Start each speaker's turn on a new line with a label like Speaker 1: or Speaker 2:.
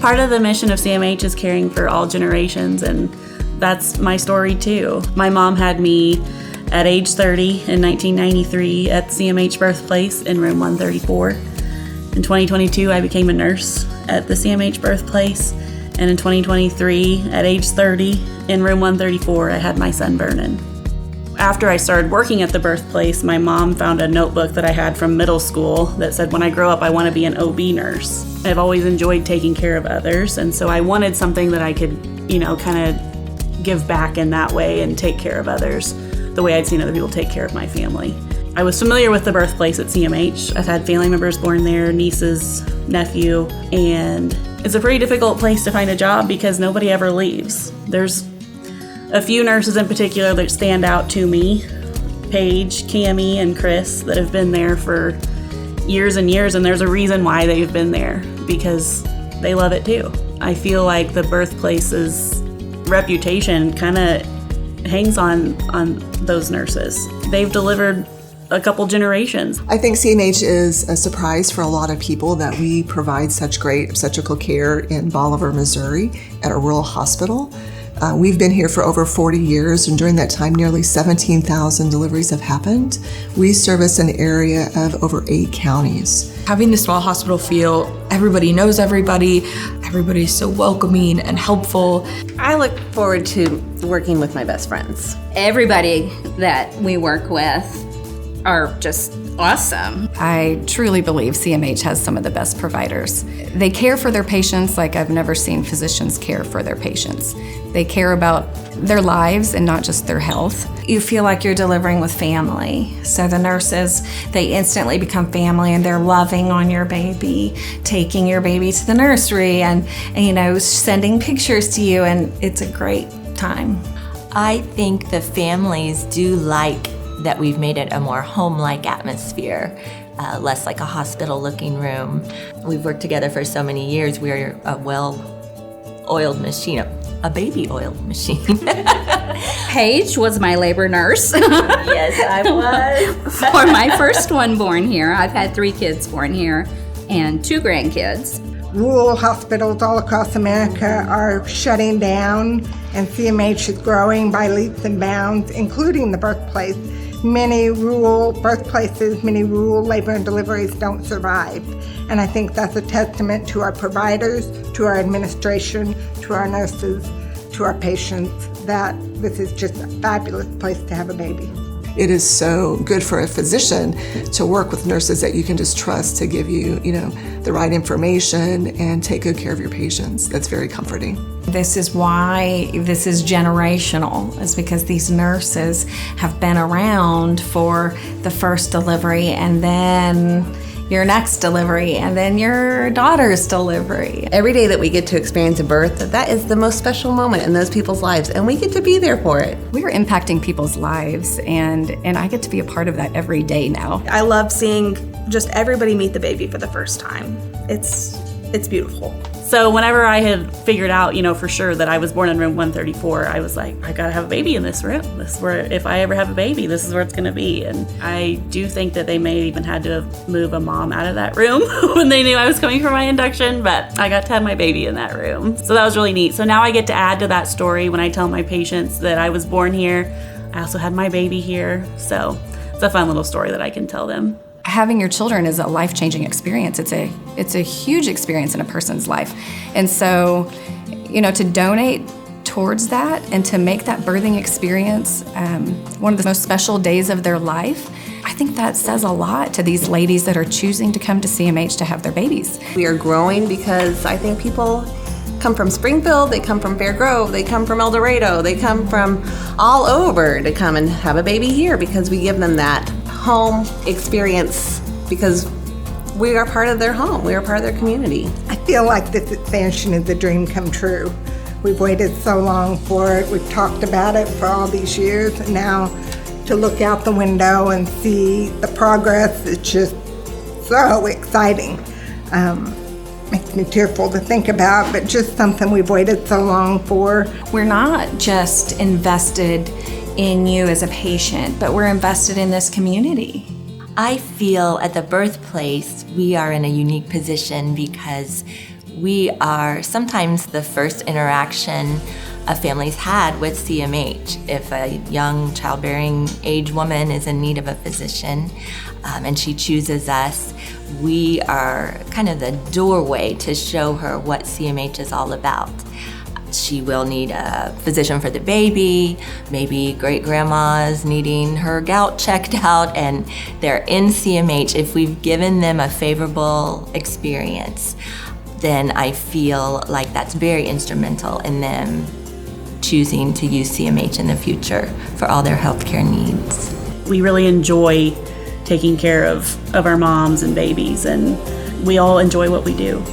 Speaker 1: Part of the mission of CMH is caring for all generations, and that's my story too. My mom had me at age 30 in 1993 at CMH birthplace in room 134. In 2022, I became a nurse at the CMH birthplace, and in 2023, at age 30 in room 134, I had my son Vernon. After I started working at the birthplace, my mom found a notebook that I had from middle school that said, when I grow up, I want to be an OB nurse. I've always enjoyed taking care of others, and so I wanted something that I could, kind of give back in that way and take care of others the way I'd seen other people take care of my family. I was familiar with the birthplace at CMH. I've had family members born there, nieces, nephew, and it's a pretty difficult place to find a job because nobody ever leaves. There's a few nurses in particular that stand out to me, Paige, Cammie, and Chris, that have been there for years and years, and there's a reason why they've been there, because they love it too. I feel like the birthplace's reputation kind of hangs on those nurses. They've delivered a couple generations.
Speaker 2: I think CMH is a surprise for a lot of people that we provide such great obstetrical care in Bolivar, Missouri at a rural hospital. We've been here for over 40 years, and during that time, nearly 17,000 deliveries have happened. We service an area of over 8 counties.
Speaker 3: Having the small hospital feel, everybody knows everybody, everybody's so welcoming and helpful.
Speaker 4: I look forward to working with my best friends.
Speaker 5: Everybody that we work with are just awesome.
Speaker 6: I truly believe CMH has some of the best providers. They care for their patients like I've never seen physicians care for their patients. They care about their lives and not just their health.
Speaker 7: You feel like you're delivering with family. So the nurses, they instantly become family, and they're loving on your baby, taking your baby to the nursery and sending pictures to you, and it's a great time.
Speaker 8: I think the families do like that we've made it a more home-like atmosphere, less like a hospital-looking room. We've worked together for so many years. We're a well-oiled machine, a baby-oiled machine.
Speaker 5: Paige was my labor nurse.
Speaker 8: Yes, I was.
Speaker 5: For my first one born here. I've had 3 kids born here and 2 grandkids.
Speaker 9: Rural hospitals all across America are shutting down, and CMH is growing by leaps and bounds, including the birthplace. Many rural birthplaces, many rural labor and deliveries don't survive. And I think that's a testament to our providers, to our administration, to our nurses, to our patients, that this is just a fabulous place to have a baby.
Speaker 2: It is so good for a physician to work with nurses that you can just trust to give you, the right information and take good care of your patients. That's very comforting.
Speaker 7: This is why this is generational, is because these nurses have been around for the first delivery, and then your next delivery, and then your daughter's delivery.
Speaker 4: Every day that we get to experience a birth, that is the most special moment in those people's lives, and we get to be there for it.
Speaker 6: We're impacting people's lives, and I get to be a part of that every day now.
Speaker 1: I love seeing just everybody meet the baby for the first time. It's beautiful. So whenever I had figured out, for sure that I was born in room 134, I was like, I gotta have a baby in this room. This is where, if I ever have a baby, this is where it's gonna be. And I do think that they may even had to move a mom out of that room when they knew I was coming for my induction, but I got to have my baby in that room. So that was really neat. So now I get to add to that story when I tell my patients that I was born here. I also had my baby here. So it's a fun little story that I can tell them.
Speaker 6: Having your children is a life-changing experience. It's a huge experience in a person's life. And so, to donate towards that and to make that birthing experience one of the most special days of their life, I think that says a lot to these ladies that are choosing to come to CMH to have their babies.
Speaker 4: We are growing because I think people come from Springfield, they come from Fair Grove, they come from El Dorado, they come from all over to come and have a baby here because we give them that home experience, because we are part of their home, we are part of their community.
Speaker 9: I feel like this expansion is a dream come true. We've waited so long for it, we've talked about it for all these years, and now to look out the window and see the progress is just so exciting. Makes me tearful to think about, but just something we've waited so long for.
Speaker 7: We're not just invested in you as a patient, but we're invested in this community.
Speaker 8: I feel at the birthplace we are in a unique position because We are sometimes the first interaction a family's had with CMH. If a young childbearing age woman is in need of a physician and she chooses us, we are kind of the doorway to show her what CMH is all about. She will need a physician for the baby, maybe great-grandma's needing her gout checked out, and they're in CMH. If we've given them a favorable experience, then I feel like that's very instrumental in them choosing to use CMH in the future for all their healthcare needs.
Speaker 1: We really enjoy taking care of our moms and babies, and we all enjoy what we do.